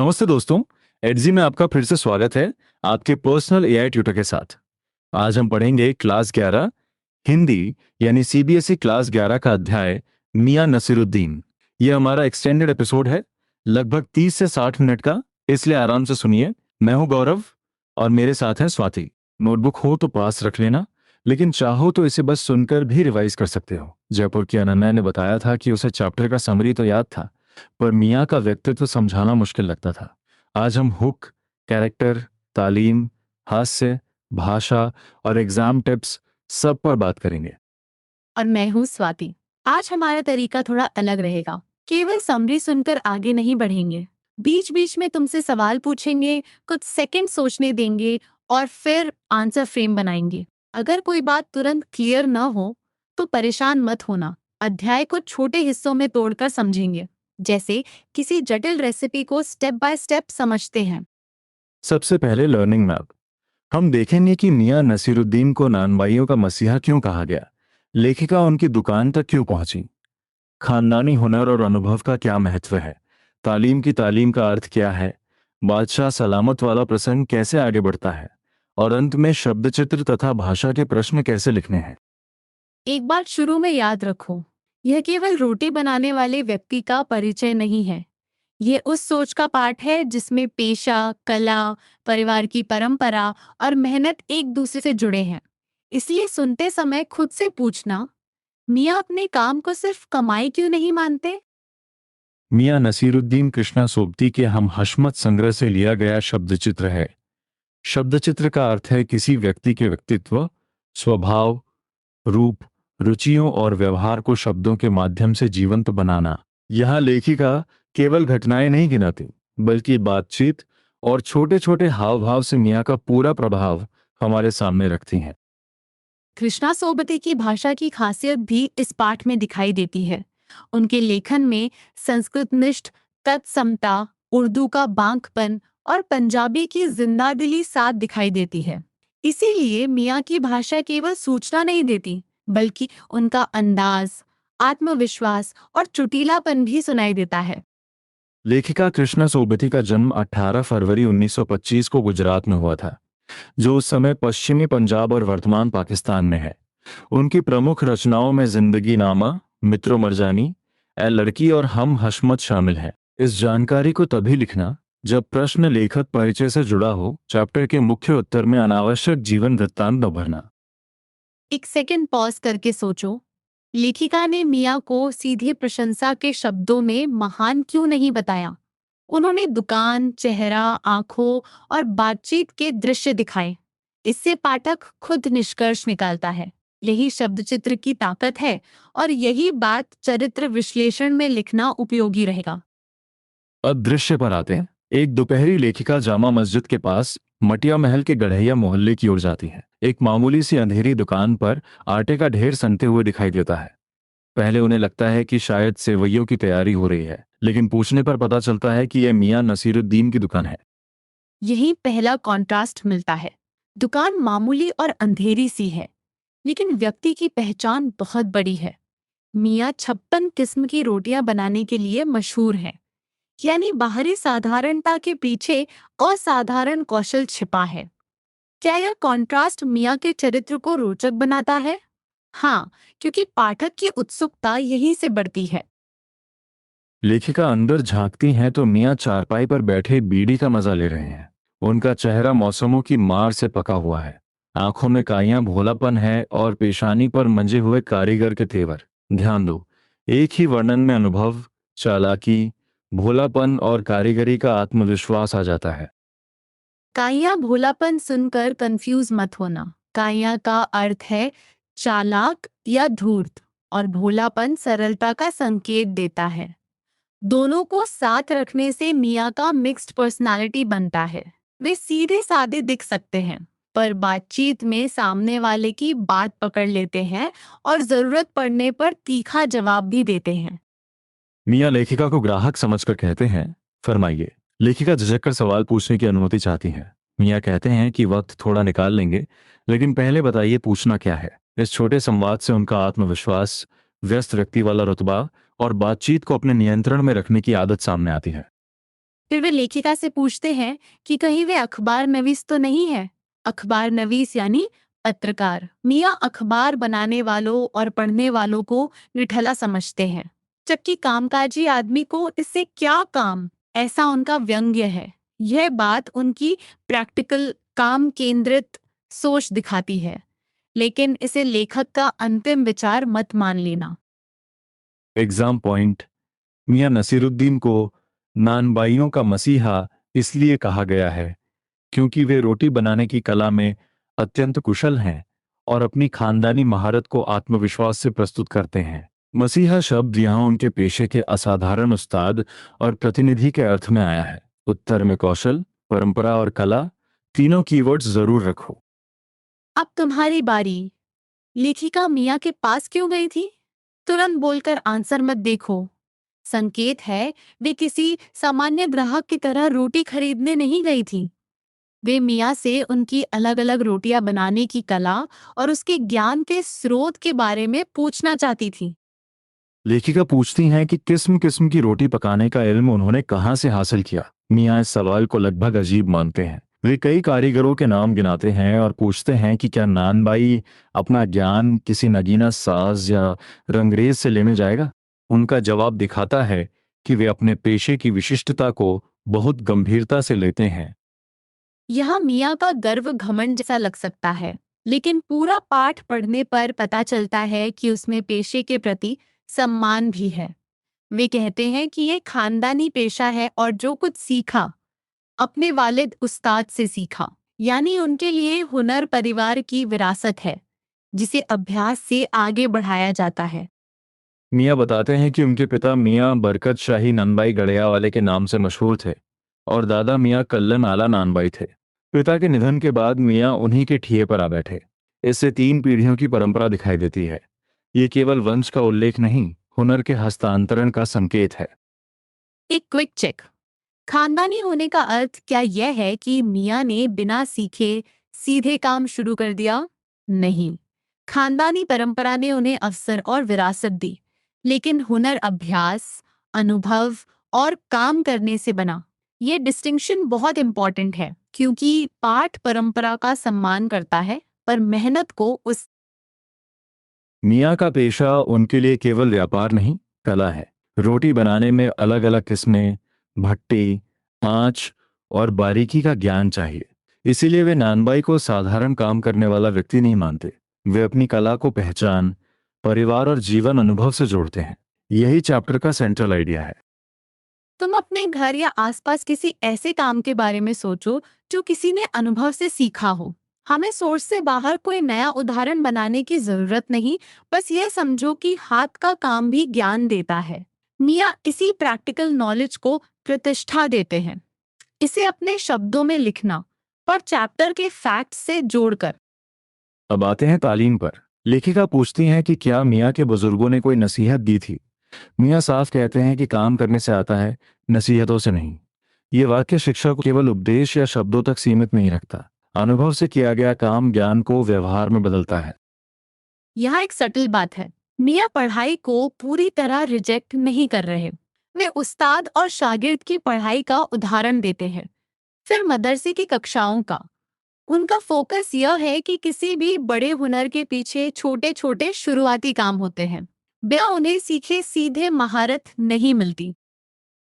नमस्ते दोस्तों। एडजी में आपका फिर से स्वागत है, आपके पर्सनल एआई ट्यूटर के साथ। आज हम पढ़ेंगे क्लास 11 हिंदी यानी सीबीएसई क्लास 11 का अध्याय मियां नसीरुद्दीन। ये हमारा एक्सटेंडेड एपिसोड है, लगभग 30 से 60 मिनट का, इसलिए आराम से सुनिए। मैं हूं गौरव और मेरे साथ हैं स्वाति। नोटबुक हो तो पास रख लेना, लेकिन चाहो तो इसे बस सुनकर भी रिवाइज कर सकते हो। जयपुर की अनन्या ने बताया था कि उसे चैप्टर का समरी तो याद था, पर मियां का व्यक्तित्व समझाना मुश्किल लगता था। आज हम हुक, कैरेक्टर, तालीम, हास्य, भाषा और एग्जाम टिप्स सब पर बात करेंगे। और मैं हूँ स्वाति। आज हमारा तरीका थोड़ा अलग रहेगा। केवल समरी सुनकर आगे नहीं बढ़ेंगे, बीच बीच में तुमसे सवाल पूछेंगे, कुछ सेकंड सोचने देंगे और फिर आंसर फ्रेम बनाएंगे। अगर कोई बात तुरंत क्लियर न हो तो परेशान मत होना। अध्याय को छोटे हिस्सों में तोड़कर समझेंगे, जैसे किसी जटिल रेसिपी को स्टेप बाय स्टेप समझते हैं। सबसे पहले लर्निंग मैप। हम देखेंगे कि मियां नसीरुद्दीन को नानबाइयों का मसीहा क्यों कहा गया, लेखिका उनकी दुकान तक क्यों पहुंची, खानदानी हुनर और अनुभव का क्या महत्व है, तालीम का अर्थ क्या है, बादशाह सलामत वाला प्रसंग कैसे आगे बढ़ता है, और अंत में शब्द चित्र तथा भाषा के प्रश्न कैसे लिखने हैं। एक बात शुरू में याद रखो, यह केवल रोटी बनाने वाले व्यक्ति का परिचय नहीं है। ये उस सोच का पाठ है जिसमें पेशा, कला, परिवार की परंपरा और मेहनत एक दूसरे से जुड़े हैं। इसलिए सुनते समय खुद से पूछना, मियाँ अपने काम को सिर्फ कमाई क्यों नहीं मानते? मियां नसीरुद्दीन कृष्णा सोबती के हम हशमत संग्रह से लिया गया शब्द चित्र है। शब्द चित्र का अर्थ है किसी व्यक्ति के व्यक्तित्व, स्वभाव, रूप, रुचियों और व्यवहार को शब्दों के माध्यम से जीवंत बनाना। यहाँ लेखिका केवल घटनाएं नहीं गिनाती, बल्कि बातचीत और छोटे छोटे हाव भाव से मियाँ का पूरा प्रभाव हमारे सामने रखती हैं। कृष्णा सोबती की भाषा की खासियत भी इस पाठ में दिखाई देती है। उनके लेखन में संस्कृतनिष्ठ तत्समता, उर्दू का बांकपन और पंजाबी की जिंदादिली साथ दिखाई देती है। इसीलिए मियाँ की भाषा केवल सूचना नहीं देती, बल्कि उनका अंदाज, आत्मविश्वास और चुटीलापन भी सुनाई देता है। लेखिका कृष्णा सोबती का जन्म 18 फरवरी 1925 को गुजरात में हुआ था, जो उस समय पश्चिमी पंजाब और वर्तमान पाकिस्तान में है। उनकी प्रमुख रचनाओं में जिंदगी नामा, मित्रो मरजानी, ए लड़की और हम हशमत शामिल है। इस जानकारी को तभी लिखना जब प्रश्न लेखक परिचय से जुड़ा हो। चैप्टर के मुख्य उत्तर में अनावश्यक जीवन वृत्तांत न भरना। एक सेकंड पॉज करके सोचो, लेखिका ने मियाँ को सीधे प्रशंसा के शब्दों में महान क्यों नहीं बताया? उन्होंने दुकान, चेहरा, आंखों और बातचीत के दृश्य दिखाए। इससे पाठक खुद निष्कर्ष निकालता है। यही शब्द चित्र की ताकत है और यही बात चरित्र विश्लेषण में लिखना उपयोगी रहेगा। अब दृश्य पर आते हैं। एक दोपहरी लेखिका जामा मस्जिद के पास मटिया महल के गढ़ैया मोहल्ले की ओर जाती है। एक मामूली सी अंधेरी दुकान पर आटे का ढेर सनते हुए दिखाई देता है। पहले उन्हें लगता है कि शायद सेवइयों की तैयारी हो रही है, लेकिन पूछने पर पता चलता है कि यह मियां नसीरुद्दीन की दुकान है। यही पहला कॉन्ट्रास्ट मिलता है। दुकान मामूली और अंधेरी सी है, लेकिन व्यक्ति की पहचान बहुत बड़ी है। मियाँ 56 किस्म की रोटियां बनाने के लिए मशहूर हैं। यानी बाहरी साधारणता के पीछे असाधारण कौशल छिपा है। क्या यह कॉन्ट्रास्ट मियाँ के चरित्र को रोचक बनाता है? हाँ, क्योंकि पाठक की उत्सुकता यहीं से बढ़ती है। लेखिका अंदर झांकती हैं तो मियां चारपाई पर बैठे बीड़ी का मजा ले रहे हैं। उनका चेहरा मौसमों की मार से पका हुआ है। आंखों में काइयां भोलापन है और पेशानी पर मंजे हुए कारीगर के तेवर। ध्यान दो, एक ही वर्णन में अनुभव, चालाकी, भोलापन और कारीगरी का आत्मविश्वास आ जाता है। काइया भोलापन सुनकर कंफ्यूज मत होना। काइया का अर्थ है चालाक या धूर्त और भोलापन सरलता का संकेत देता है। दोनों को साथ रखने से मियाँ का मिक्स्ड पर्सनालिटी बनता है। वे सीधे साधे दिख सकते हैं, पर बातचीत में सामने वाले की बात पकड़ लेते हैं और जरूरत पड़ने पर तीखा जवाब भी देते हैं। मियां लेखिका को ग्राहक समझकर कहते हैं, फरमाइए। लेखिका झिझककर सवाल पूछने की अनुमति चाहती है। मियां कहते हैं कि वक्त थोड़ा निकाल लेंगे, लेकिन पहले बताइए पूछना क्या है। इस छोटे संवाद से उनका आत्मविश्वास, व्यस्त व्यक्ति वाला रुतबा और बातचीत को अपने नियंत्रण में रखने की आदत सामने आती है। फिर वे लेखिका से पूछते हैं कि कहीं वे अखबार नवीस तो नहीं है। अखबार नवीस यानी पत्रकार। मियाँ अखबार बनाने वालों और पढ़ने वालों को निठल्ला समझते हैं, जबकि कामकाजी आदमी को इससे क्या काम, ऐसा उनका व्यंग्य है। यह बात उनकी प्रैक्टिकल काम केंद्रित सोच दिखाती है, लेकिन इसे लेखक का अंतिम विचार मत मान लेना। Exam point. मियां नसीरुद्दीन को नानबाइयों का मसीहा इसलिए कहा गया है क्योंकि वे रोटी बनाने की कला में अत्यंत कुशल हैं और अपनी खानदानी महारत को आत्मविश्वास से प्रस्तुत करते हैं। मसीहा शब्द यहाँ उनके पेशे के असाधारण उस्ताद और प्रतिनिधि के अर्थ में आया है। उत्तर में कौशल, परंपरा और कला, तीनों कीवर्ड्स जरूर रखो। अब तुम्हारी बारी। लेखिका मिया के पास क्यों गई थी? तुरंत बोलकर आंसर मत देखो। संकेत है वे किसी सामान्य ग्राहक की तरह रोटी खरीदने नहीं गई थी। वे मिया से उनकी अलग अलग रोटियां बनाने की कला और उसके ज्ञान के स्रोत के बारे में पूछना चाहती थी। लेखिका पूछती हैं कि किस्म किस्म की रोटी पकाने का इल्म उन्होंने कहाँ से हासिल किया। मियाँ इस सवाल को लगभग अजीब मानते हैं। वे कई कारीगरों के नाम गिनाते हैं और पूछते हैं कि क्या नानबाई अपना ज्ञान किसी नगीना साज या रंगरेज से लेने जाएगा। उनका जवाब दिखाता है कि वे अपने पेशे की विशिष्टता को बहुत गंभीरता से लेते हैं। यह मिया का गर्व घमंड जैसा लग सकता है, लेकिन पूरा पाठ पढ़ने पर पता चलता है कि उसमें पेशे के प्रति सम्मान भी है। वे कहते हैं कि ये खानदानी पेशा है और जो कुछ सीखा अपने वालिद उस्ताद से सीखा, यानी उनके लिए हुनर परिवार की विरासत है जिसे अभ्यास से आगे बढ़ाया जाता है। मियाँ बताते हैं कि उनके पिता मियाँ बरकत शाही ननबाई गड़िया वाले के नाम से मशहूर थे और दादा मियाँ कल्लन आला नानबाई थे। पिता के निधन के बाद मियाँ उन्हीं के ठिए पर आ बैठे। इससे 3 पीढ़ियों की परंपरा दिखाई देती है। ये केवल वंश का उल्लेख नहीं, हुनर के हस्तांतरण का संकेत है। एक क्विक चेक। खानदानी होने का अर्थ क्या यह है कि मियाँ ने बिना सीखे सीधे काम शुरू कर दिया? नहीं। खानदानी परंपरा ने उन्हें अवसर और विरासत दी, लेकिन हुनर अभ्यास, अनुभव और काम करने से बना। ये डिस्टिंक्शन बहुत इंपॉर्टेंट है क्योंकि पाठ परंपरा का सम्मान करता है पर मेहनत को उस मियाँ का पेशा उनके लिए केवल व्यापार नहीं, कला है। रोटी बनाने में अलग अलग किस्में, भट्टी, आंच और बारीकी का ज्ञान चाहिए। इसीलिए वे नानबाई को साधारण काम करने वाला व्यक्ति नहीं मानते। वे अपनी कला को पहचान, परिवार और जीवन अनुभव से जोड़ते हैं। यही चैप्टर का सेंट्रल आइडिया है। तुम अपने घर या आसपास किसी ऐसे काम के बारे में सोचो जो किसी ने अनुभव से सीखा हो। हमें सोर्स से बाहर कोई नया उदाहरण बनाने की जरूरत नहीं, बस ये समझो कि हाथ का काम भी ज्ञान देता है। मियाँ इसी प्रैक्टिकल नॉलेज को प्रतिष्ठा देते हैं। इसे अपने शब्दों में लिखना, पर चैप्टर के फैक्ट से जोड़कर। अब आते हैं तालीम पर। लेखिका पूछती हैं कि क्या मियाँ के बुजुर्गों ने कोई नसीहत दी थी। मियाँ साफ कहते हैं कि काम करने से आता है, नसीहतों से नहीं। ये वाक्य शिक्षा को केवल उपदेश या शब्दों तक सीमित नहीं रखता। अनुभव से किया गया काम ज्ञान को व्यवहार में बदलता है। यहाँ एक सटल बात है। मियाँ पढ़ाई को पूरी तरह रिजेक्ट नहीं कर रहे। वे उस्ताद और शागिर्द की पढ़ाई का उदाहरण देते हैं, फिर मदरसे की कक्षाओं का। उनका फोकस यह है कि किसी भी बड़े हुनर के पीछे छोटे छोटे शुरुआती काम होते हैं। बिना उन्हें सीखे सीधे महारत नहीं मिलती।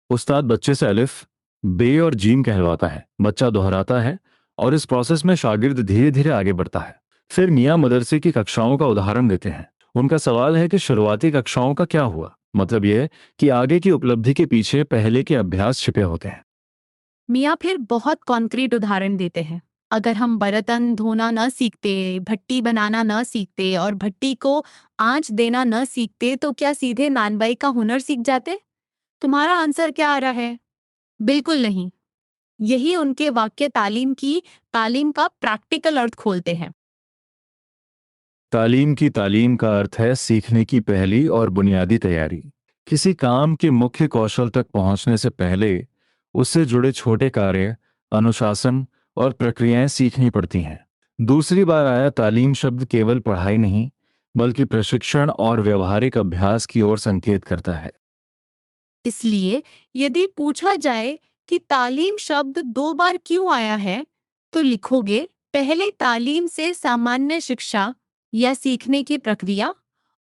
उस्ताद बच्चे से अलिफ, बे और जीम कहलवाता है। बच्चा दोहराता है और इस प्रोसेस में शागिर्द धीरे धीरे आगे बढ़ता है। फिर मियाँ मदरसे की कक्षाओं का उदाहरण देते हैं। उनका सवाल है कि शुरुआती कक्षाओं का क्या हुआ। मतलब यह कि आगे की उपलब्धि के पीछे पहले के अभ्यास छिपे होते हैं। मियाँ फिर बहुत कॉन्क्रीट उदाहरण देते हैं। अगर हम बर्तन धोना न सीखते, भट्टी बनाना न सीखते और भट्टी को आंच देना न सीखते तो क्या सीधे नानबाई का हुनर सीख जाते? तुम्हारा आंसर क्या आ रहा है? बिल्कुल नहीं। यही उनके वाक्य तालीम का प्रैक्टिकल अर्थ खोलते हैं। तालीम का अर्थ है सीखने की पहली और बुनियादी तैयारी। किसी काम के मुख्य कौशल तक पहुंचने से पहले उससे जुड़े छोटे कार्य, अनुशासन और प्रक्रियाएं सीखनी पड़ती हैं। दूसरी बार आया तालीम शब्द केवल पढ़ाई नहीं, बल्कि प्रशिक्षण और व्यवहारिक अभ्यास की ओर संकेत करता है। इसलिए यदि पूछा जाए कि तालीम शब्द 2 बार क्यों आया है, तो लिखोगे पहले तालीम से सामान्य शिक्षा या सीखने की प्रक्रिया,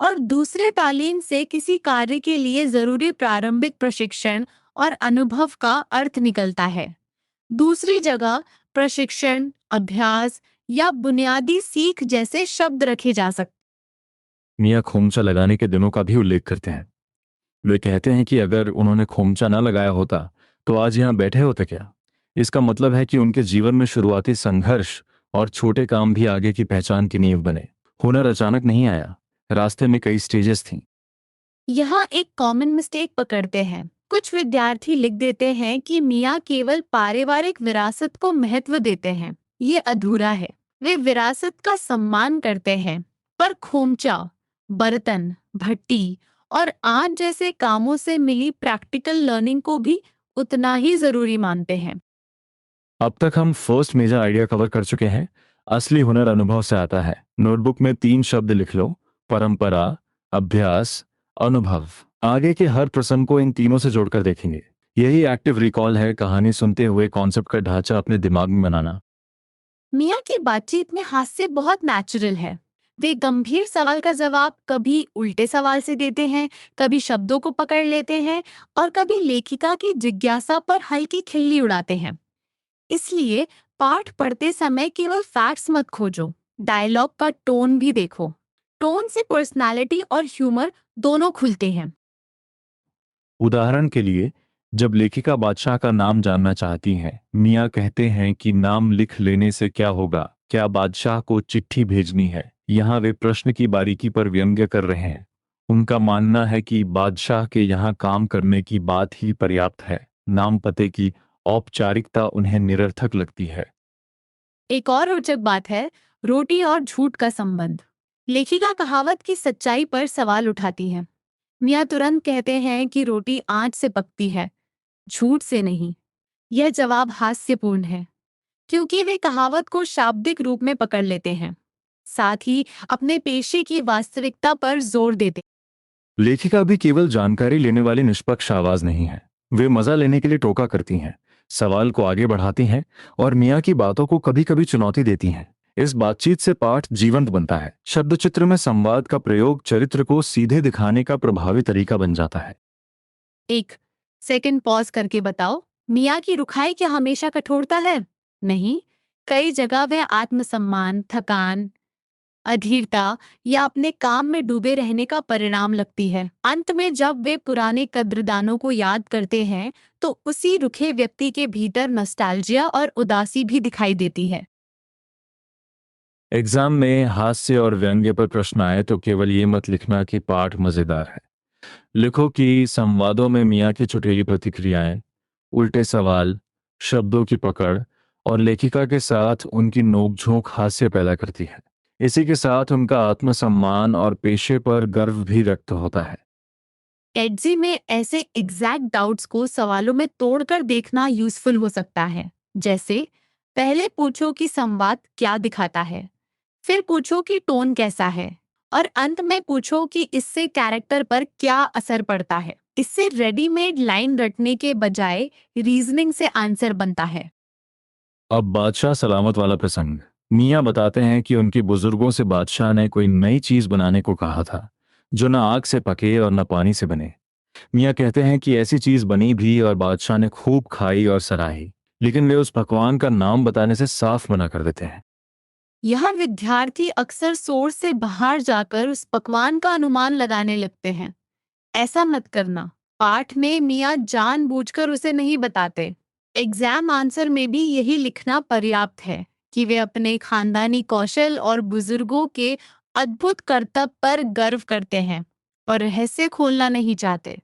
और दूसरे तालीम से किसी कार्य के लिए जरूरी प्रारंभिक प्रशिक्षण और अनुभव का अर्थ निकलता है। दूसरी जगह प्रशिक्षण, अभ्यास या बुनियादी सीख जैसे शब्द रखे जा सकते। मियाँ खोमचा लगाने के दिनों का भी उल्लेख करते हैं। वे कहते हैं कि अगर उन्होंने खोमचा न लगाया होता तो आज यहाँ बैठे होते क्या। इसका मतलब है कि उनके जीवन में शुरुआती संघर्ष और छोटे काम भी आगे की पहचान की नींव बने। हुनर अचानक नहीं आया, रास्ते में कई स्टेजेस थी। यहाँ एक कॉमन मिस्टेक पकड़ते हैं। कुछ विद्यार्थी लिख देते हैं कि मियाँ केवल पारिवारिक विरासत को महत्व देते हैं। ये अधूरा है। वे विरासत का सम्मान करते हैं, पर खोमचा, बर्तन, भट्टी और आर्ट जैसे कामों से मिली प्रैक्टिकल लर्निंग को भी उतना ही जरूरी मानते हैं। अब तक हम फर्स्ट मेजर आइडिया कवर कर चुके हैं। असली हुनर अनुभव से आता है। नोटबुक में 3 शब्द लिख लो: परंपरा, अभ्यास, अनुभव। आगे के हर प्रसंग को इन तीनों से जोड़कर देखेंगे। यही एक्टिव रिकॉल है, कहानी सुनते हुए कॉन्सेप्ट का ढांचा अपने दिमाग में बनाना। मियाँ की बातचीत में हास्य बहुत नेचुरल है। वे गंभीर सवाल का जवाब कभी उल्टे सवाल से देते हैं, कभी शब्दों को पकड़ लेते हैं और कभी लेखिका की जिज्ञासा पर हल्की खिल्ली उड़ाते हैं। इसलिए पाठ पढ़ते समय केवल फैक्ट्स मत खोजो, डायलॉग का टोन भी देखो। टोन से पर्सनालिटी और ह्यूमर दोनों खुलते हैं। उदाहरण के लिए, जब लेखिका बादशाह का नाम जानना चाहती हैं, मियाँ कहते हैं कि नाम लिख लेने से क्या होगा, क्या बादशाह को चिट्ठी भेजनी है। यहाँ वे प्रश्न की बारीकी पर व्यंग्य कर रहे हैं। उनका मानना है कि बादशाह के यहाँ काम करने की बात ही पर्याप्त है। नाम पते की औपचारिकता उन्हें निरर्थक लगती है। एक और रोचक बात है रोटी और झूठ का संबंध। लेखिका कहावत की सच्चाई पर सवाल उठाती है। मियाँ तुरंत कहते हैं कि रोटी आंच से पकती है, झूठ से नहीं। यह जवाब हास्यपूर्ण है, क्योंकि वे कहावत को शाब्दिक रूप में पकड़ लेते हैं, साथ ही अपने पेशे की वास्तविकता पर जोर देते। लेखिका भी केवल जानकारी लेने वाली निष्पक्ष आवाज नहीं है। वे मजा लेने के लिए टोका करती हैं, सवाल को आगे बढ़ाती हैं और मियाँ की बातों को कभी कभी चुनौती देती हैं। इस बातचीत से पाठ जीवंत बनता है। शब्द चित्र में संवाद का प्रयोग चरित्र को सीधे दिखाने का प्रभावी तरीका बन जाता है। एक सेकंड पॉज करके बताओ, मियाँ की रुखाई क्या हमेशा कठोरता है? नहीं, कई जगह वह आत्मसम्मान, थकान, अधीरता या अपने काम में डूबे रहने का परिणाम लगती है। अंत में जब वे पुराने कद्रदानों को याद करते हैं तो उसी रुखे व्यक्ति के भीतर नॉस्टैल्जिया और उदासी भी दिखाई देती है। एग्जाम में हास्य और व्यंग्य पर प्रश्न आए तो केवल ये मत लिखना कि पाठ मजेदार है। लिखो कि संवादों में मियाँ की चुटेली प्रतिक्रियाएं, उल्टे सवाल, शब्दों की पकड़ और लेखिका के साथ उनकी नोकझोंक हास्य पैदा करती है। इसी के साथ उनका आत्मसम्मान और पेशे पर गर्व भी व्यक्त होता है। एडजी में ऐसे एग्जैक्ट डाउट्स को सवालों में तोड़कर देखना यूजफुल हो सकता है। जैसे पहले पूछो कि संवाद क्या दिखाता है, फिर पूछो कि टोन कैसा है, और अंत में पूछो कि इससे कैरेक्टर पर क्या असर पड़ता है। इससे रेडीमेड लाइन रटने के बजाय रीजनिंग से आंसर बनता है। अब बादशाह सलामत वाला प्रसंग। मियाँ बताते हैं कि उनके बुजुर्गों से बादशाह ने कोई नई चीज बनाने को कहा था जो न आग से पके और न पानी से बने। मियाँ कहते हैं कि ऐसी चीज बनी भी और बादशाह ने खूब खाई और सराही, लेकिन वे उस पकवान का नाम बताने से साफ मना कर देते हैं। यहाँ विद्यार्थी अक्सर सोर्स से बाहर जाकर उस पकवान का अनुमान लगाने लगते हैं। ऐसा मत करना। पाठ में मियाँ जानबूझकर उसे नहीं बताते। एग्जाम आंसर में भी यही लिखना पर्याप्त है कि वे अपने खानदानी कौशल और बुजुर्गों के अद्भुत कर्तव्य पर गर्व करते हैं और रहस्य खोलना नहीं चाहते।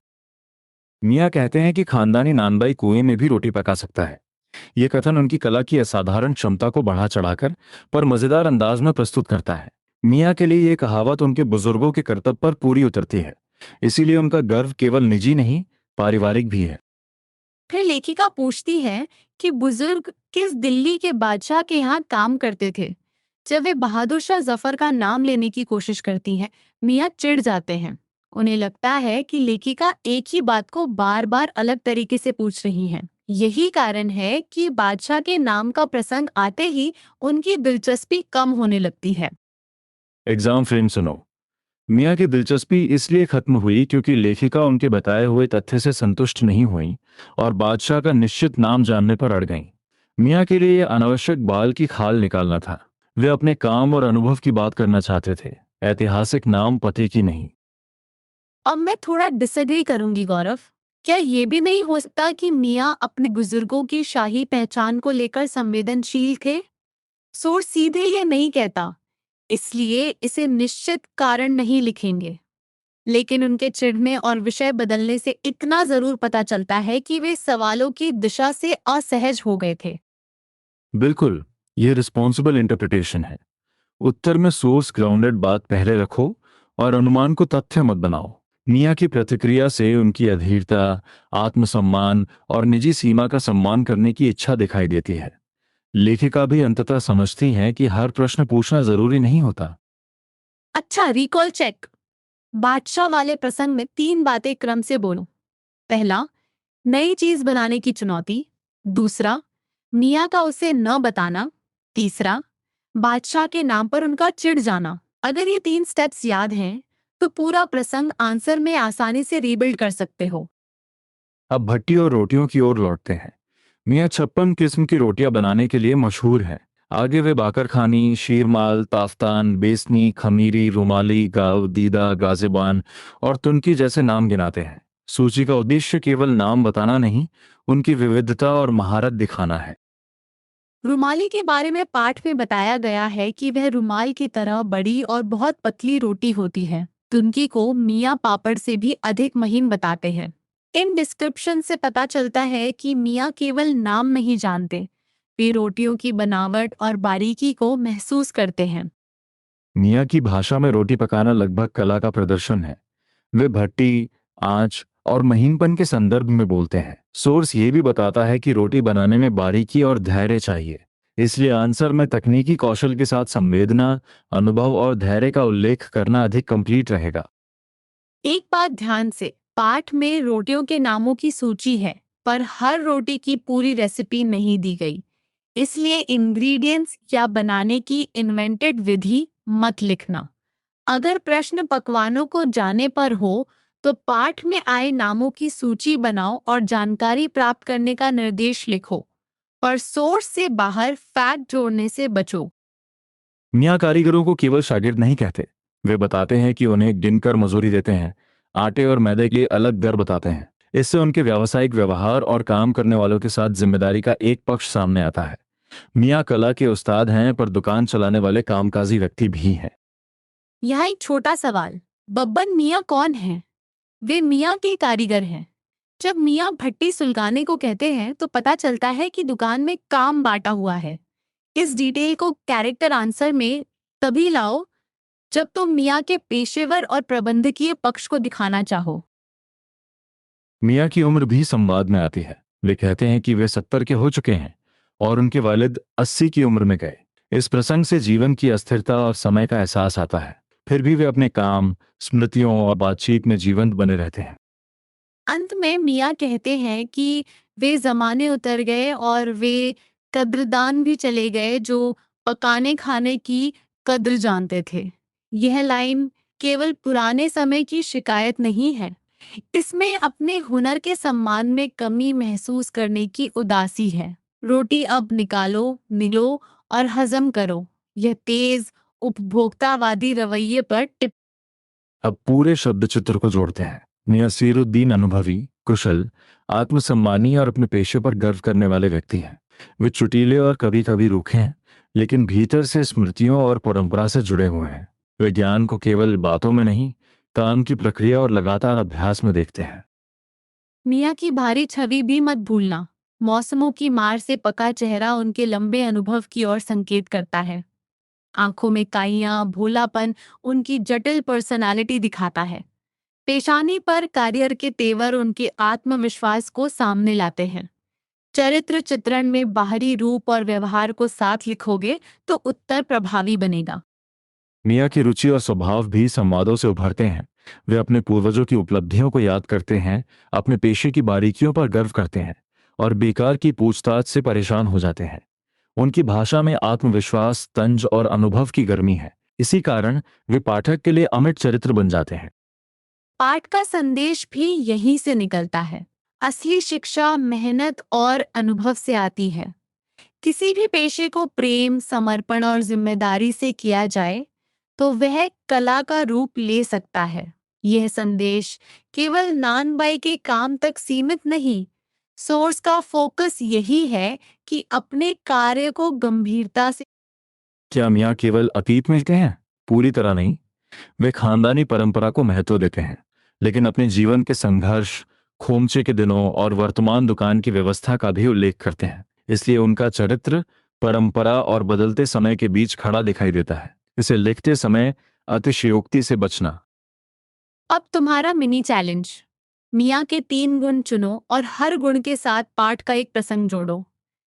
मियाँ कहते हैं कि खानदानी नानबाई कुएं में भी रोटी पका सकता है। ये कथन उनकी कला की असाधारण क्षमता को बढ़ा चढ़ाकर पर मजेदार अंदाज में प्रस्तुत करता है। मियाँ के लिए ये कहावत उनके बुजुर्गों के कर्तव्य पर पूरी उतरती है, इसीलिए उनका गर्व केवल निजी नहीं, पारिवारिक भी है। फिर लेखिका पूछती है कि बुजुर्ग किस दिल्ली के बादशाह के यहाँ काम करते थे। जब वे बहादुर शाह जफर का नाम लेने की कोशिश करती हैं, मियाँ चिढ़ जाते हैं। उन्हें लगता है कि लेखिका एक ही बात को बार बार अलग तरीके से पूछ रही हैं। यही कारण है कि बादशाह के नाम का प्रसंग आते ही उनकी दिलचस्पी कम होने लगती है। एग्जाम फ्रेम सुनो। मिया की दिलचस्पी इसलिए खत्म हुई क्योंकि लेखिका उनके बताए हुए तथ्य से संतुष्ट नहीं हुई और बादशाह का निश्चित नाम जानने पर अड़ गईं। मिया के लिए यह अनावश्यक बाल की खाल निकालना था। वे अपने काम और अनुभव की बात करना चाहते थे, ऐतिहासिक नाम पते की नहीं। अब मैं थोड़ा डिसएग्री करूंगी गौरव। क्या ये भी नहीं हो सकता कि मियाँ अपने बुजुर्गों की शाही पहचान को लेकर संवेदनशील थे? सोर्स सीधे ये नहीं कहता, इसलिए इसे निश्चित कारण नहीं लिखेंगे। लेकिन उनके चिढ़ने और विषय बदलने से इतना जरूर पता चलता है कि वे सवालों की दिशा से असहज हो गए थे। बिल्कुल, यह रिस्पॉन्सिबल इंटरप्रिटेशन है। उत्तर में सोर्स ग्राउंडेड बात पहले रखो और अनुमान को तथ्य मत बनाओ। मिया की प्रतिक्रिया से उनकी अधीरता, आत्मसम्मान और निजी सीमा का सम्मान करने की इच्छा दिखाई देती है। लेखिका भी अंततः समझती हैं कि हर प्रश्न पूछना जरूरी नहीं होता। अच्छा, रिकॉल चेक। बादशाह वाले प्रसंग में 3 बातें क्रम से बोलो। पहला, नई चीज बनाने की चुनौती। दूसरा, मियाँ का उसे न बताना। तीसरा, बादशाह के नाम पर उनका चिढ़ जाना। अगर ये 3 स्टेप्स याद हैं, तो पूरा प्रसंग आंसर में आसानी से रीबिल्ड कर सकते हो। अब भट्टी और रोटियों की ओर लौटते हैं। मियाँ 56 किस्म की रोटियां बनाने के लिए मशहूर है। आगे वे बाकरखानी, शीरमाल, ताफ्तान, बेसनी, खमीरी, रुमाली, गाव, दीदा, गाजिबान और तुर्की जैसे नाम गिनाते हैं। सूची का उद्देश्य केवल नाम बताना नहीं, उनकी विविधता और महारत दिखाना है। रुमाली के बारे में पाठ में बताया गया है कि वह रुमाल की तरह बड़ी और बहुत पतली रोटी होती है। तुर्की को मियाँ पापड़ से भी अधिक महीन बताते हैं। इन डिस्क्रिप्शन से पता चलता है कि मियाँ केवल नाम नहीं जानते, वे रोटियों की बनावट और बारीकी को महसूस करते हैं। मियाँ की भाषा में रोटी पकाना लगभग कला का प्रदर्शन है। वे भट्टी, आंच और महीनपन के संदर्भ में बोलते हैं। सोर्स ये भी बताता है कि रोटी बनाने में बारीकी और धैर्य चाहिए। इसलिए आंसर में तकनीकी कौशल के साथ संवेदना, अनुभव और धैर्य का उल्लेख करना अधिक कंप्लीट रहेगा। एक बात ध्यान से, पाठ में रोटियों के नामों की सूची है, पर हर रोटी की पूरी रेसिपी नहीं दी गई। इसलिए इंग्रेडिएंट्स या बनाने की इन्वेंटेड विधि मत लिखना। अगर प्रश्न पकवानों को जाने पर हो, तो पाठ में आए नामों की सूची बनाओ और जानकारी प्राप्त करने का निर्देश लिखो। पर सोर्स से बाहर फैक्ट जोड़ने से बचो। मियाँ कारीगरों को केवल शागिर्द नहीं कहते। वे बताते हैं कि उन्हें गिनकर मजूरी देते हैं, आटे और मैदे के लिए अलग दर बताते हैं। इससे उनके व्यावसायिक व्यवहार और काम करने वालों के साथ जिम्मेदारी का एक पक्ष सामने आता है। मियाँ कला के उस्ताद हैं, पर दुकान चलाने वाले कामकाजी व्यक्ति भी हैं। यहाँ एक छोटा सवाल, बब्बन मियाँ कौन है? वे मियाँ के कारीगर हैं। जब मियाँ भट्टी सुलगाने को कहते हैं, तो पता चलता है कि दुकान में काम बांटा हुआ है। इस डिटेल को कैरेक्टर आंसर में तभी लाओ जब तुम मियाँ के पेशेवर और प्रबंधकीय पक्ष को दिखाना चाहो। मियाँ की उम्र भी संवाद में आती है। वे कहते हैं कि वे 70 के हो चुके हैं और उनके वालिद 80 की उम्र में गए। इस प्रसंग से जीवन की अस्थिरता और समय का एहसास आता है। फिर भी वे अपने काम, स्मृतियों और बातचीत में जीवंत बने रहते हैं। अंत में मियाँ कहते हैं कि वे जमाने उतर गए और वे कद्रदान भी चले गए जो पकाने खाने की कद्र जानते थे। यह लाइन केवल पुराने समय की शिकायत नहीं है, इसमें अपने हुनर के सम्मान में कमी महसूस करने की उदासी है। रोटी अब निकालो, मिलो और हजम करो। यह तेज उपभोक्तावादी रवैये पर टिप। अब पूरे शब्द चित्र को जोड़ते हैं। नसीरुद्दीन अनुभवी, कुशल, आत्मसम्मानी और अपने पेशे पर गर्व करने वाले व्यक्ति हैं। वे चुटीले और कभी कभी रूखे हैं, लेकिन भीतर से स्मृतियों और परंपरा से जुड़े हुए हैं। वे ज्ञान को केवल बातों में नहीं, काम की प्रक्रिया और लगातार अभ्यास में देखते हैं। मियाँ की भारी छवि भी मत भूलना। मौसमों की मार से पका चेहरा उनके लंबे अनुभव की ओर संकेत करता है। आंखों में काइयां, भोलापन उनकी जटिल पर्सनालिटी दिखाता है। पेशानी पर करियर के तेवर उनके आत्मविश्वास को सामने लाते हैं। चरित्र चित्रण में बाहरी रूप और व्यवहार को साथ लिखोगे तो उत्तर प्रभावी बनेगा। मियाँ की रुचि और स्वभाव भी संवादों से उभरते हैं। वे अपने पूर्वजों की उपलब्धियों को याद करते हैं, अपने पेशे की बारीकियों पर गर्व करते हैं और बेकार की पूछताछ से परेशान हो जाते हैं। उनकी भाषा में आत्मविश्वास, तंज और अनुभव की गर्मी है। इसी कारण वे पाठक के लिए अमिट चरित्र बन जाते हैं। पाठ का संदेश भी यहीं से निकलता है। असली शिक्षा मेहनत और अनुभव से आती है। किसी भी पेशे को प्रेम, समर्पण और जिम्मेदारी से किया जाए तो वह कला का रूप ले सकता है। यह संदेश केवल नानबाई के काम तक सीमित नहीं, सोर्स का फोकस यही है कि अपने कार्य को गंभीरता से। क्या मियाँ केवल अतीत में हैं? पूरी तरह नहीं। वे खानदानी परंपरा को महत्व देते हैं, लेकिन अपने जीवन के संघर्ष, खोमचे के दिनों और वर्तमान दुकान की व्यवस्था का भी उल्लेख करते हैं। इसलिए उनका चरित्र परंपरा और बदलते समय के बीच खड़ा दिखाई देता है। इसे लिखते समय अतिशयोक्ति से बचना। अब तुम्हारा मिनी चैलेंज। मियाँ के 3 गुण चुनो और हर गुण के साथ पाठ का एक प्रसंग जोड़ो।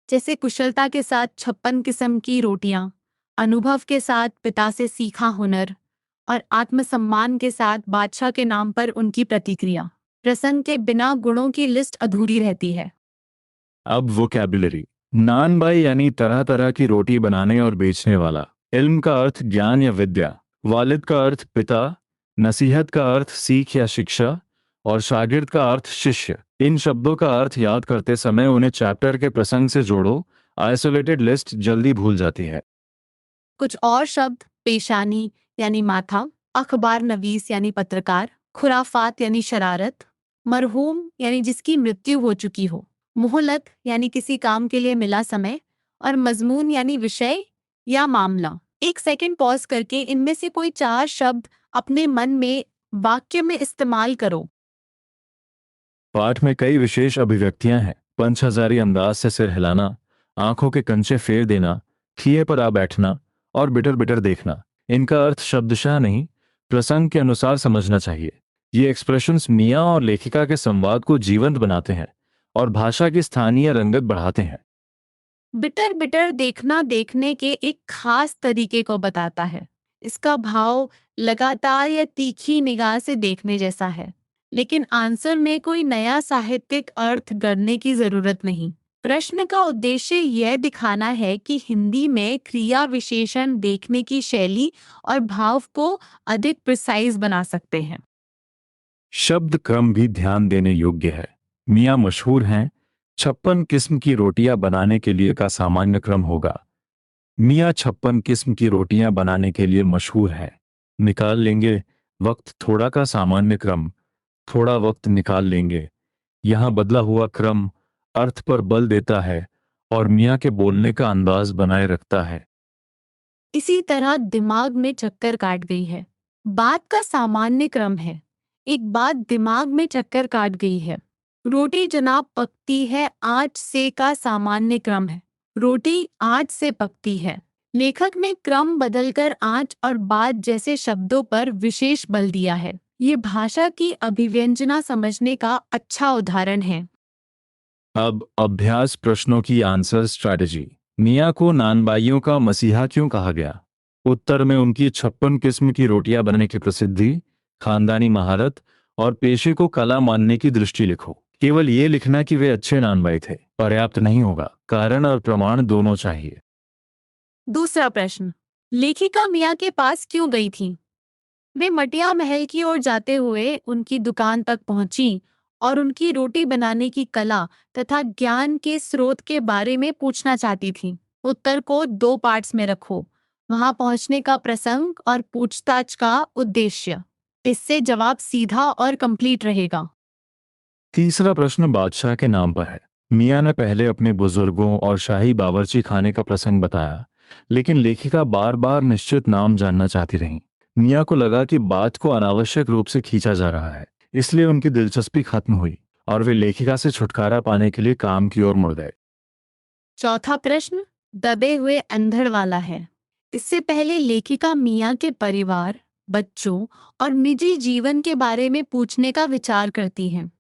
जैसे कुशलता के साथ 56 किस्म की रोटियां, अनुभव के साथ पिता से सीखा हुनर और आत्मसम्मान के साथ बादशाह के नाम पर उनकी प्रतिक्रिया। प्रसंग के बिना गुणों की लिस्ट अधूरी रहती है। अब वोकैबुलरी। नानबाई यानी तरह तरह की रोटी बनाने और बेचने वाला। इल्म का अर्थ ज्ञान या विद्या। वालिद का अर्थ पिता। नसीहत का अर्थ सीख या शिक्षा। और शागिर्द का अर्थ शिष्य। इन शब्दों का अर्थ याद करते समय उन्हें चैप्टर के प्रसंग से जोड़ो। आइसोलेटेड लिस्ट जल्दी भूल जाती है। कुछ और शब्द: पेशानी यानी माथा, अखबार नवीस यानी पत्रकार, खुराफात यानी शरारत, मरहूम यानी जिसकी मृत्यु हो चुकी हो, मोहलत यानी किसी काम के लिए मिला समय, और मजमून यानी विषय या मामला। 1 सेकंड पॉज करके इनमें से कोई 4 शब्द अपने मन में वाक्य में इस्तेमाल करो। पाठ में कई विशेष अभिव्यक्तियां हैं। पंच हजारी अंदाज से सिर हिलाना, आंखों के कंचे फेर देना, खिए पर आ बैठना और बिटर बिटर देखना। इनका अर्थ शब्दशः नहीं, प्रसंग के अनुसार समझना चाहिए। ये एक्सप्रेशंस मियाँ और लेखिका के संवाद को जीवंत बनाते हैं और भाषा की स्थानीय रंगत बढ़ाते हैं। बिटर बिटर देखना देखने के एक खास तरीके को बताता है। इसका भाव लगातार या तीखी निगाह से देखने जैसा है, लेकिन आंसर में कोई नया साहित्यिक अर्थ गढ़ने की जरूरत नहीं। प्रश्न का उद्देश्य यह दिखाना है कि हिंदी में क्रिया विशेषण देखने की शैली और भाव को अधिक प्रिसाइज बना सकते हैं। शब्द क्रम भी ध्यान देने योग्य है। मियाँ मशहूर हैं। 56 किस्म की रोटियां बनाने के लिए का सामान्य क्रम होगा। मियाँ 56 किस्म की रोटियां बनाने के लिए मशहूर है। निकाल लेंगे वक्त थोड़ा का सामान्य क्रम। थोड़ा वक्त निकाल लेंगे। यहाँ बदला हुआ क्रम अर्थ पर बल देता है और मियाँ के बोलने का अंदाज बनाए रखता है। इसी तरह दिमाग में चक्कर काट गई है, बात का सामान्य क्रम है। एक बात दिमाग में चक्कर काट गई है। रोटी जनाब पकती है, आँच से का सामान्य क्रम है। रोटी आँच से पकती है। लेखक ने क्रम बदलकर आँच और बात जैसे शब्दों पर विशेष बल दिया है। ये भाषा की अभिव्यंजना समझने का अच्छा उदाहरण है। अब अभ्यास प्रश्नों की आंसर स्ट्रैटेजी। मियाँ को नानबाइयों का मसीहा क्यों कहा गया? उत्तर में उनकी 56 किस्म की रोटियां बनने की प्रसिद्धि, खानदानी महारत और पेशे को कला मानने की दृष्टि लिखो। केवल ये लिखना कि वे अच्छे नानबाई थे पर्याप्त नहीं होगा, कारण और प्रमाण दोनों चाहिए। दूसरा प्रश्न: लेखिका मियाँ के पास क्यों गई थी? वे मटिया महल की ओर जाते हुए उनकी दुकान तक पहुंची और उनकी रोटी बनाने की कला तथा ज्ञान के स्रोत के बारे में पूछना चाहती थी। उत्तर को 2 पार्ट्स में रखो: वहां पहुंचने का प्रसंग और पूछताछ का उद्देश्य। इससे जवाब सीधा और कंप्लीट रहेगा। तीसरा प्रश्न बादशाह के नाम पर है। मियाँ ने पहले अपने बुजुर्गों और शाही बावर्ची खाने का प्रसंग बताया, लेकिन लेखिका बार बार निश्चित नाम जानना चाहती रही। मियाँ को लगा कि बात को अनावश्यक रूप से खींचा जा रहा है, इसलिए उनकी दिलचस्पी खत्म हुई और वे लेखिका से छुटकारा पाने के लिए काम की ओर मुड़ गए। चौथा प्रश्न दबे हुए अंधड़ वाला है। इससे पहले लेखिका मियाँ के परिवार, बच्चों और निजी जीवन के बारे में पूछने का विचार करती हैं,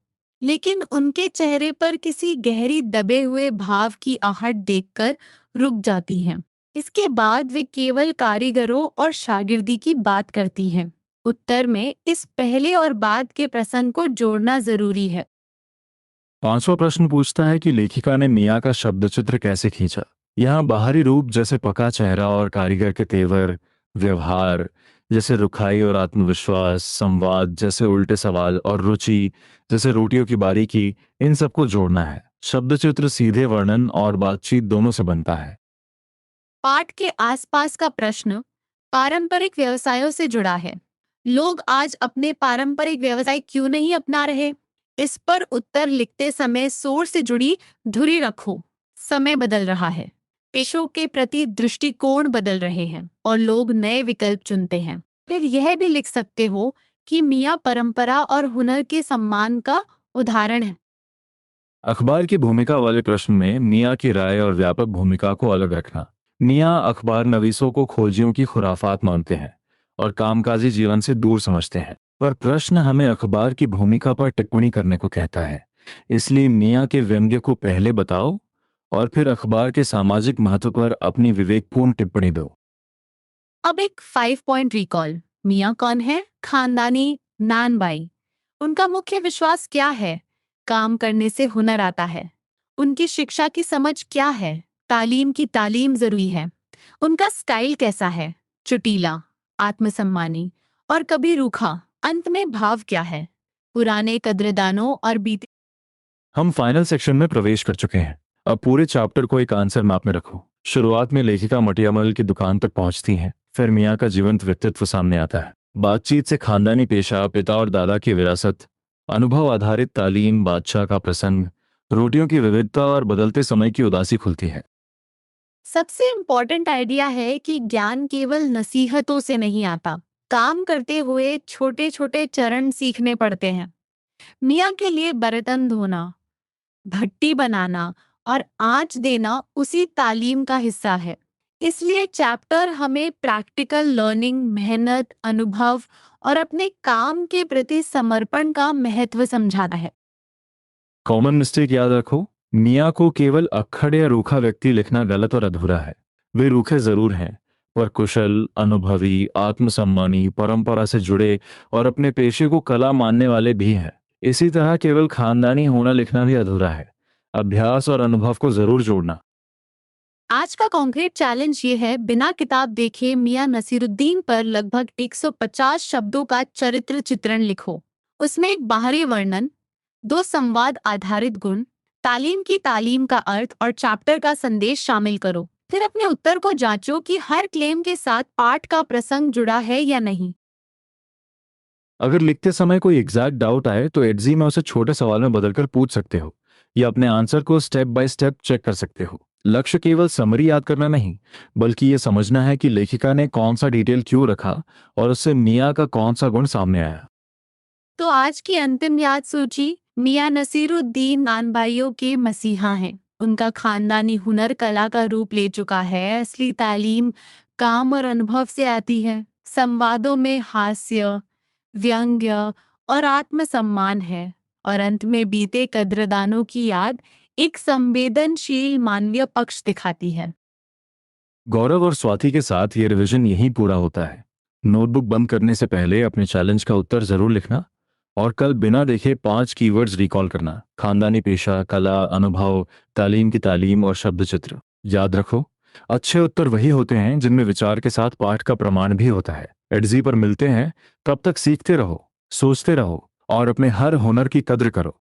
लेकिन उनके चेहरे पर किसी गहरी दबे हुए भाव की आहट देखकर रुक जाती हैं। इसके बाद वे केवल कारीगरों और शागिर्दी की बात करती हैं। उत्तर में इस पहले और बाद के प्रसंग को जोड़ना जरूरी है। पांचवा प्रश्न पूछता है कि लेखिका ने मिया का शब्द चित्र कैसे खींचा। यहाँ बाहरी रूप जैसे पका चेहरा और कारीगर के तेवर, व्यवहार जैसे रुखाई और आत्मविश्वास, संवाद जैसे उल्टे सवाल और रुचि जैसे रोटियों की बारीकी, इन सबको जोड़ना है। शब्द चित्र सीधे वर्णन और बातचीत दोनों से बनता है। पाठ के आसपास का प्रश्न पारंपरिक व्यवसायों से जुड़ा है। लोग आज अपने पारंपरिक व्यवसाय क्यों नहीं अपना रहे? इस पर उत्तर लिखते समय सोच से जुड़ी धुरी रखो। समय बदल रहा है, पेशों के प्रति दृष्टिकोण बदल रहे हैं और लोग नए विकल्प चुनते हैं। फिर यह भी लिख सकते हो कि मियाँ परंपरा और हुनर के सम्मान का उदाहरण है। अखबार की भूमिका वाले प्रश्न में मियाँ की राय और व्यापक भूमिका को अलग रखना। मियाँ अखबार नवीसों को खोजियों की खुराफात मानते हैं और कामकाजी जीवन से दूर समझते हैं, पर प्रश्न हमें अखबार की भूमिका पर टिप्पणी करने को कहता है। इसलिए मियाँ के व्यंग्य को पहले बताओ और फिर अखबार के सामाजिक महत्व पर अपनी विवेकपूर्ण टिप्पणी दो। अब एक 5 पॉइंट रिकॉल। मियाँ कौन है? खानदानी नानबाई। उनका मुख्य विश्वास क्या है? काम करने से हुनर आता है। उनकी शिक्षा की समझ क्या है? तालीम की तालीम जरूरी है। उनका स्टाइल कैसा है? चुटीला, आत्मसम्मानी और कभी रूखा। अंत में भाव क्या है? पुराने कद्रदानों और बीते। हम फाइनल सेक्शन में प्रवेश कर चुके हैं। अब पूरे चैप्टर को एक आंसर मैप में रखो। शुरुआत में लेखिका मटियामल की दुकान तक पहुंचती हैं, फिर मियाँ का जीवंत व्यक्तित्व सामने आता है। बातचीत से खानदानी पेशा, पिता और दादा की विरासत, अनुभव आधारित तालीम, बादशाह का प्रसंग, रोटियों की विविधता और बदलते समय की उदासी खुलती है। सबसे इम्पोर्टेंट आइडिया है कि ज्ञान केवल नसीहतों से नहीं आता, काम करते हुए छोटे छोटे चरण सीखने पड़ते हैं। मियाँ के लिए बर्तन धोना, भट्टी बनाना और आंच देना उसी तालीम का हिस्सा है। इसलिए चैप्टर हमें प्रैक्टिकल लर्निंग, मेहनत, अनुभव और अपने काम के प्रति समर्पण का महत्व समझाता है। कॉमन मिस्टेक याद रखो, मियाँ को केवल अक्खड़ या रूखा व्यक्ति लिखना गलत और अधूरा है। वे रूखे जरूर हैं, पर कुशल, अनुभवी, आत्मसम्मानी, परंपरा से जुड़े और अपने पेशे को कला मानने वाले भी हैं। इसी तरह केवल खानदानी होना लिखना भी अधूरा है। अभ्यास और अनुभव को जरूर जोड़ना। आज का कॉन्क्रीट चैलेंज ये है, बिना किताब देखे मियां नसीरुद्दीन पर लगभग 150 शब्दों का चरित्र चित्रण लिखो। उसमें एक बाहरी वर्णन, दो संवाद आधारित गुण, तालीम की तालीम का अर्थ और चैप्टर का संदेश शामिल करो। फिर अपने उत्तर को जांचो कि हर क्लेम के साथ पाठ का प्रसंग जुड़ा है या नहीं। अगर लिखते समय कोई एग्जैक्ट डाउट आए तो एडजी में उसे छोटे सवाल में बदलकर पूछ सकते हो या अपने आंसर को स्टेप बाय स्टेप चेक कर सकते हो। लक्ष्य केवल समरी याद करना नहीं, बल्कि ये समझना है कि लेखिका ने कौन सा डिटेल क्यों रखा और उससे मियाँ का कौन सा गुण सामने आया। तो आज की अंतिम याद सूची, मियां नसीरुद्दीन नानबाइयों के मसीहा हैं। उनका खानदानी हुनर कला का रूप ले चुका है। असली तालीम काम और अनुभव से आती है। संवादों में हास्य, व्यंग्य और आत्मसम्मान है, और अंत में बीते कद्रदानों की याद एक संवेदनशील मानवीय पक्ष दिखाती है। गौरव और स्वाति के साथ ये रिवीजन यहीं पूरा होता है। नोटबुक बंद करने से पहले अपने चैलेंज का उत्तर जरूर लिखना और कल बिना देखे 5 कीवर्ड्स रिकॉल करना। खानदानी पेशा, कला, अनुभव, तालीम की तालीम और शब्द चित्र। याद रखो, अच्छे उत्तर वही होते हैं जिनमें विचार के साथ पाठ का प्रमाण भी होता है। एडजी पर मिलते हैं, तब तक सीखते रहो, सोचते रहो और अपने हर हुनर की कद्र करो।